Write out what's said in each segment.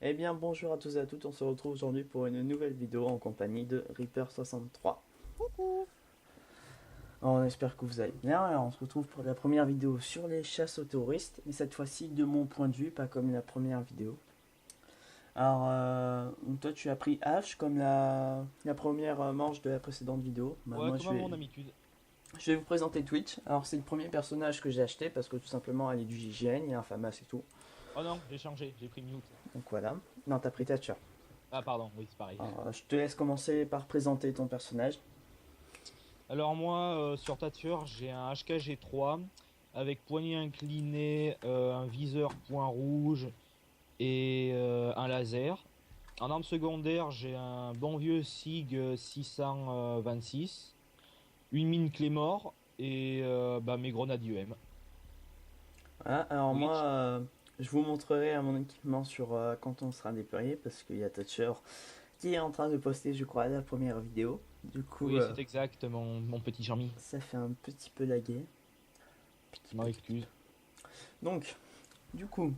Eh bien bonjour à tous et à toutes, on se retrouve aujourd'hui pour une nouvelle vidéo en compagnie de Reaper63. Coucou. On espère que vous allez bien, alors on se retrouve pour la première vidéo sur les chasses aux terroristes, mais cette fois-ci de mon point de vue, pas comme la première vidéo. Alors toi tu as pris H comme la première manche de la précédente vidéo. Ouais, Moi comme à mon habitude. je vais vous présenter Twitch. Alors c'est le premier personnage que j'ai acheté parce que tout simplement elle est du GGN, il y a un FAMAS et tout. Oh non, j'ai changé, j'ai pris Mute. Donc voilà. Non, t'as pris Thatcher. Ah pardon, oui, c'est pareil. Alors je te laisse commencer par présenter ton personnage. Alors moi, sur Thatcher, j'ai un HKG3 avec poignée inclinée, un viseur point rouge et un laser. En arme secondaire, j'ai un bon vieux SIG 626, une mine Claymore et mes grenades IEM. Voilà, alors moi, Twitch. je vous montrerai mon équipement sur quand on sera déployé parce qu'il y a Thatcher qui est en train de poster, je crois, la première vidéo. Du coup, Oui, c'est exact, mon petit Jeremy. ça fait un petit peu laguer. Je m'en excuse. Donc, du coup,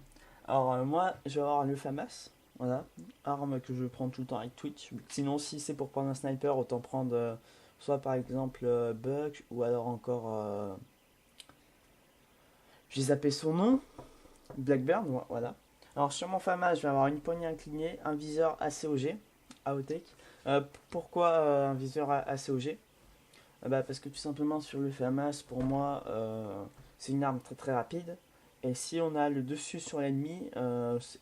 alors moi, je vais avoir le FAMAS, voilà, arme que je prends tout le temps avec Twitch. Sinon, si c'est pour prendre un sniper, autant prendre soit par exemple Bug ou alors encore, j'ai zappé son nom, Blackbird, voilà. Alors sur mon FAMAS, je vais avoir une poignée inclinée, un viseur ACOG, AOTech. Pourquoi un viseur ACOG? Bah, parce que tout simplement sur le FAMAS, pour moi, c'est une arme très très rapide. Et si on a le dessus sur l'ennemi,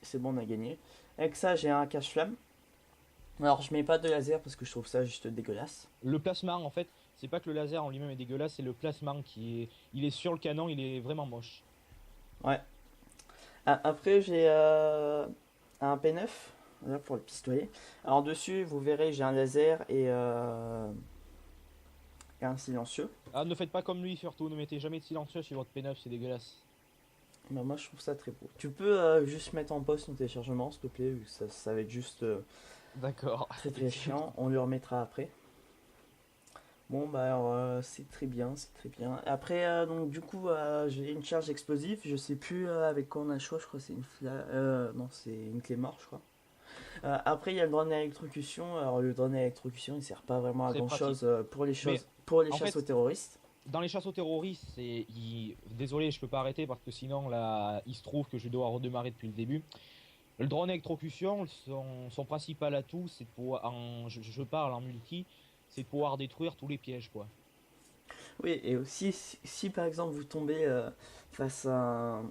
c'est bon, on a gagné. Avec ça, j'ai un cache-flamme. Alors je mets pas de laser parce que je trouve ça juste dégueulasse. Le placement, en fait, c'est pas que le laser en lui-même est dégueulasse, c'est le placement qui est. Il est sur le canon, il est vraiment moche. Ouais. Ah, après, j'ai un P9 là, pour le pistolet. Alors dessus, vous verrez, j'ai un laser et un silencieux. Ah, ne faites pas comme lui, surtout, ne mettez jamais de silencieux sur votre P9, c'est dégueulasse. Bah, moi, je trouve ça très beau. Tu peux juste mettre en pause ton téléchargement, s'il te plaît, vu que ça va être juste D'accord. très très chiant. On le remettra après. Bon, bah alors, c'est très bien, c'est très bien. Après, donc du coup, j'ai une charge explosive. Je sais plus avec quoi on a le choix. Je crois que c'est non, c'est une clé mort, je crois. Après, il y a le drone d'électrocution. Alors, le drone d'électrocution, il sert pas vraiment à Très grand pratique. chose pour les Mais choses, pour les en chasses aux fait, terroristes. dans les chasses aux terroristes, désolé, je peux pas arrêter parce que sinon, là, il se trouve que je dois redémarrer depuis le début. Le drone électrocution, son principal atout, c'est de pouvoir, je parle en multi, c'est de pouvoir détruire tous les pièges, quoi. Oui, et aussi, si par exemple vous tombez face à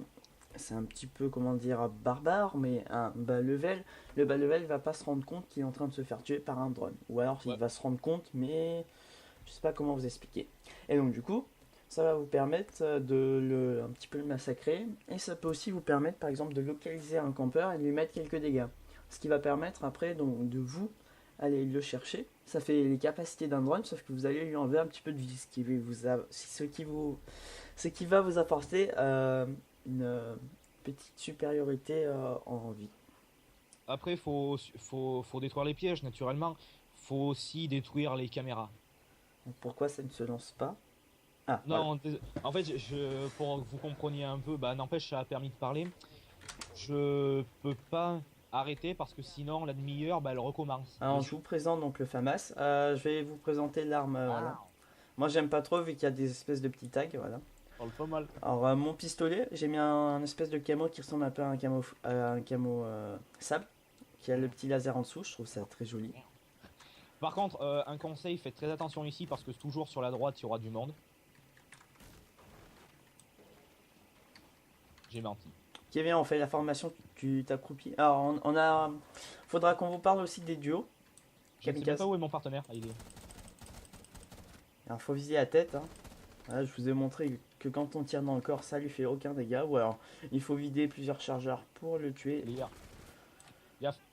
c'est un petit peu, comment dire, barbare, mais un bas level, le bas level va pas se rendre compte qu'il est en train de se faire tuer par un drone. Ou alors il Ouais. va se rendre compte, mais je sais pas comment vous expliquer. Et donc du coup, ça va vous permettre un petit peu le massacrer, et ça peut aussi vous permettre par exemple de localiser un campeur et de lui mettre quelques dégâts. Ce qui va permettre après donc de vous aller le chercher. Ça fait les capacités d'un drone, sauf que vous allez lui enlever un petit peu de vie, ce qui va vous apporter une petite supériorité en vie. Après, faut détruire les pièges, naturellement. Faut aussi détruire les caméras. Donc pourquoi ça ne se lance pas? Ah, voilà. Non, en fait, pour que vous compreniez un peu, bah n'empêche, ça a permis de parler. Je peux pas arrêter parce que sinon, la demi-heure, bah, elle recommence Alors je vous dessus. présente donc le FAMAS. Je vais vous présenter l'arme. Voilà. Waouh, Moi j'aime pas trop vu qu'il y a des espèces de petits tags. Voilà. parle pas mal. Alors mon pistolet, j'ai mis un espèce de camo qui ressemble un peu à un camo sable, qui a le petit laser en dessous. Je trouve ça très joli. Par contre, un conseil, faites très attention ici parce que toujours sur la droite, il y aura du monde. J'ai menti. Kevin, on fait la formation, tu t'accroupis. Alors on a, faudra qu'on vous parle aussi des duos Je ne sais même pas kamikaze. où est mon partenaire. Ah, il est. Alors faut viser la tête. Hein. Voilà, je vous ai montré que quand on tire dans le corps, ça lui fait aucun dégât. Ou alors il faut vider plusieurs chargeurs pour le tuer. Il est là. Gaffe.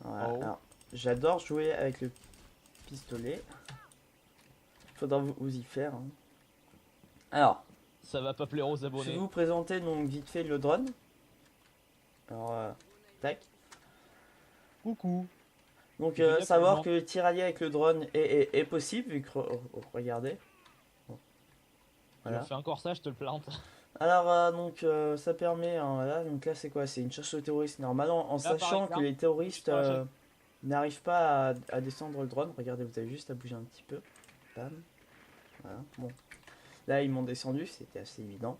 Voilà. Oh. Alors, j'adore jouer avec le pistolet. Faudra vous y faire. Hein. Alors, Ça va pas plaire aux je vais abonnés. vous présenter donc vite fait le drone. Alors, tac. Coucou. Donc, Je dis savoir absolument. que tirailler avec le drone est possible, vu que regardez. Bon, Tu voilà. refais encore ça, je te le plante. Alors, ça permet, hein, voilà, donc là, c'est quoi? C'est une chasse aux terroristes normale, en Là, par sachant que exemple, les terroristes je sais pas, n'arrivent pas à descendre le drone. Regardez, vous avez juste à bouger un petit peu. Bam. Voilà, bon. Là, ils m'ont descendu, c'était assez évident.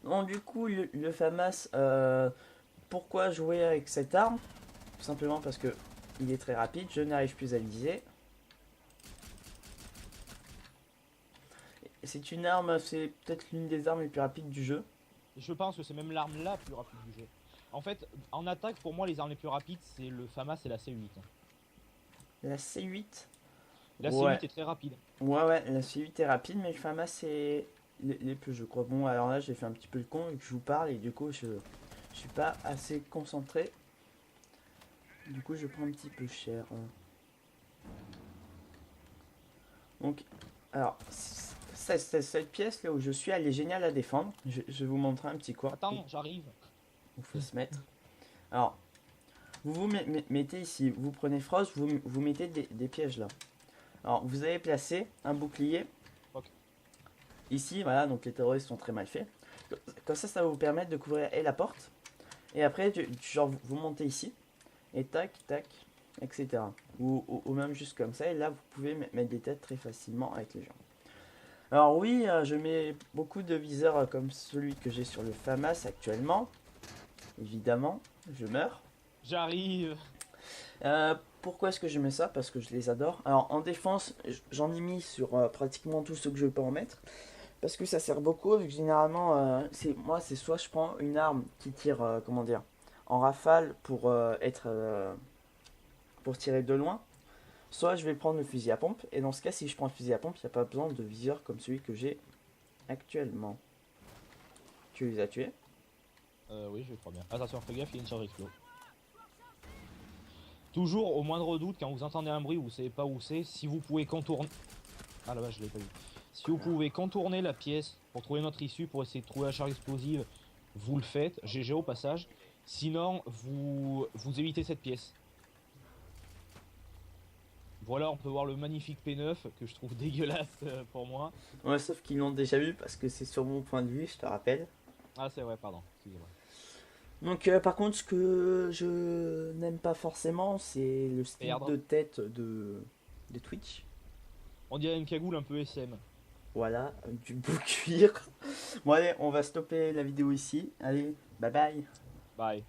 Donc, du coup, le FAMAS, pourquoi jouer avec cette arme? Tout simplement parce que il est très rapide, je n'arrive plus à le viser. C'est une arme, c'est peut-être l'une des armes les plus rapides du jeu. je pense que c'est même l'arme la plus rapide du jeu. En fait, en attaque, pour moi, les armes les plus rapides, c'est le FAMAS et la C8. La C8, La ouais, C8 est très rapide. ouais, la C8 est rapide, mais le FAMAS c'est les plus, je crois. Bon, alors là, j'ai fait un petit peu le con et que je vous parle et du coup, je suis pas assez concentré. Du coup, je prends un petit peu cher. Donc, alors, cette pièce là où je suis, elle est géniale à défendre. Je vais vous montrer un petit quoi. Attends, j'arrive. Il faut se mettre. Alors, vous mettez ici, vous prenez Frost, vous mettez des pièges là. Alors, vous avez placé un bouclier. Ok. Ici, voilà, donc les terroristes sont très mal faits. Comme ça va vous permettre de couvrir et la porte. Et après, genre, vous montez ici. Et tac, tac, etc. Ou même juste comme ça. Et là, vous pouvez mettre des têtes très facilement avec les gens. Alors oui, je mets beaucoup de viseurs comme celui que j'ai sur le FAMAS actuellement. Évidemment, je meurs. J'arrive. Pourquoi est-ce que je mets ça? Parce que je les adore. Alors en défense, j'en ai mis sur pratiquement tout ce que je peux en mettre. Parce que ça sert beaucoup, vu que généralement, c'est soit je prends une arme qui tire, comment dire, en rafale pour tirer de loin, soit je vais prendre le fusil à pompe. Et dans ce cas, si je prends le fusil à pompe, il n'y a pas besoin de viseur comme celui que j'ai actuellement. Tu les as tués? Oui, je crois bien. Attention, fais gaffe, il y a une charge explo. Toujours au moindre doute, quand vous entendez un bruit, vous savez pas où c'est, si vous pouvez contourner. Ah là-bas, je l'ai pas vu. Si vous pouvez contourner la pièce pour trouver notre issue, pour essayer de trouver la charge explosive, vous le faites. GG au passage. Sinon, vous évitez cette pièce. Voilà, on peut voir le magnifique P9 que je trouve dégueulasse pour moi. Ouais, sauf qu'ils l'ont déjà vu parce que c'est sur mon point de vue, je te rappelle. Ah, c'est vrai, pardon. Excusez-moi. Donc, par contre, ce que je n'aime pas forcément, c'est le style Perdre. de tête de Twitch. On dirait une cagoule un peu SM. Voilà, du beau cuir. Bon, allez, on va stopper la vidéo ici. Allez, bye bye. Bye.